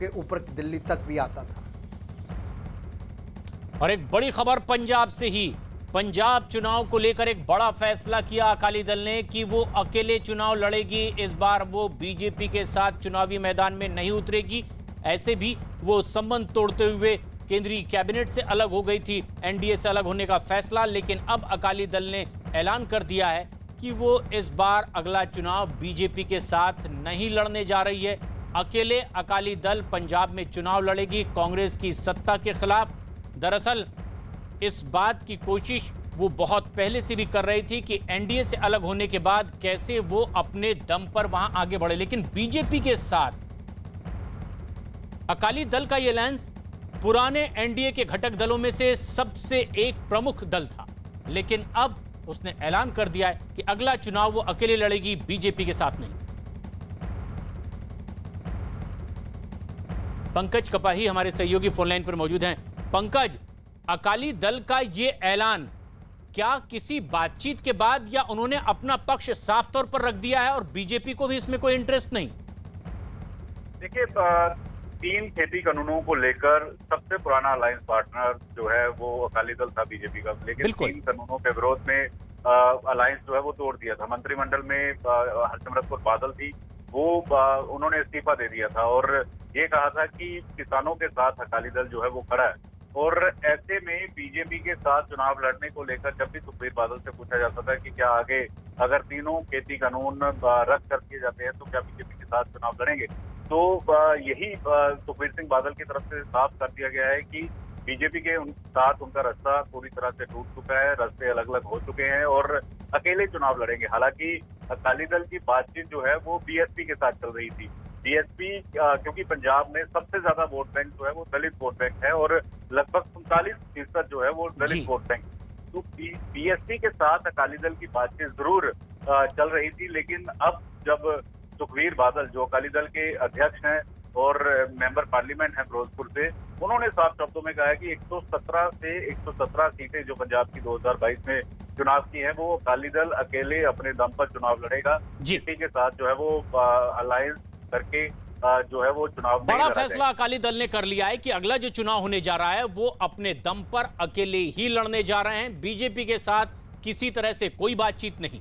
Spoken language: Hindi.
के ऊपर दिल्ली तक भी आता था। और एक बड़ी खबर पंजाब से ही। पंजाब चुनाव को लेकर एक बड़ा फैसला किया अकाली दल ने कि वो अकेले चुनाव लड़ेगी। इस बार वो बीजेपी के साथ चुनावी मैदान में नहीं उतरेगी। ऐसे भी वो संबंध तोड़ते हुए केंद्रीय कैबिनेट से अलग हो गई थी, एनडीए से अलग होने का फैसला। लेकिन अब अकाली दल ने ऐलान कर दिया है कि वो इस बार अगला चुनाव बीजेपी के साथ नहीं लड़ने जा रही है। अकेले अकाली दल पंजाब में चुनाव लड़ेगी कांग्रेस की सत्ता के खिलाफ। दरअसल इस बात की कोशिश वो बहुत पहले से भी कर रही थी कि एनडीए से अलग होने के बाद कैसे वो अपने दम पर वहां आगे बढ़े। लेकिन बीजेपी के साथ अकाली दल का ये अलायंस पुराने एनडीए के घटक दलों में से सबसे एक प्रमुख दल था। लेकिन अब उसने ऐलान कर दिया है कि अगला चुनाव वो अकेले लड़ेगी, बीजेपी के साथ नहीं। पंकज कपाही हमारे सहयोगी फोनलाइन पर मौजूद हैं। पंकज, अकाली दल का ये ऐलान क्या किसी बातचीत के बाद, या उन्होंने अपना पक्ष साफ तौर पर रख दिया है और बीजेपी को भी इसमें कोई इंटरेस्ट नहीं? देखिए, 3 खेती कानूनों को लेकर सबसे पुराना अलायंस पार्टनर जो है वो अकाली दल था बीजेपी का। लेकिन 3 कानूनों के विरोध में अलायंस जो है वो तोड़ दिया था। मंत्रिमंडल में हरसिमरत कौर बादल थी, वो उन्होंने इस्तीफा दे दिया था और ये कहा था कि किसानों के साथ अकाली दल जो है वो खड़ा है। और ऐसे में बीजेपी के साथ चुनाव लड़ने को लेकर जब भी सुखबीर बादल से पूछा जाता था कि क्या आगे अगर तीनों खेती कानून रद्द कर दिए जाते हैं तो क्या बीजेपी के साथ चुनाव लड़ेंगे, तो यही सुखबीर सिंह बादल की तरफ से साफ कर दिया गया है कि बीजेपी के साथ उनका रास्ता पूरी तरह से टूट चुका है, रास्ते अलग अलग हो चुके हैं और अकेले चुनाव लड़ेंगे। हालांकि अकाली दल की बातचीत जो है वो बीएसपी के साथ चल रही थी। बीएसपी क्योंकि पंजाब में सबसे ज्यादा वोट बैंक जो है वो दलित वोट बैंक है और लगभग 45% जो है वो दलित वोट बैंक। तो बीएसपी के साथ अकाली दल की बातचीत जरूर चल रही थी। लेकिन अब जब सुखबीर बादल जो अकाली दल के अध्यक्ष हैं और मेंबर पार्लियामेंट हैं फिरोजपुर से, उन्होंने साफ शब्दों में कहा है कि 117 से 117 सीटें जो पंजाब की 2022 में चुनाव की हैं वो अकाली दल अकेले अपने दम पर चुनाव लड़ेगा। किसी के साथ जो है वो अलायंस करके जो है वो चुनाव बड़ा फैसला अकाली दल ने कर लिया है कि अगला जो चुनाव होने जा रहा है वो अपने दम पर अकेले ही लड़ने जा रहे हैं। बीजेपी के साथ किसी तरह से कोई बातचीत नहीं।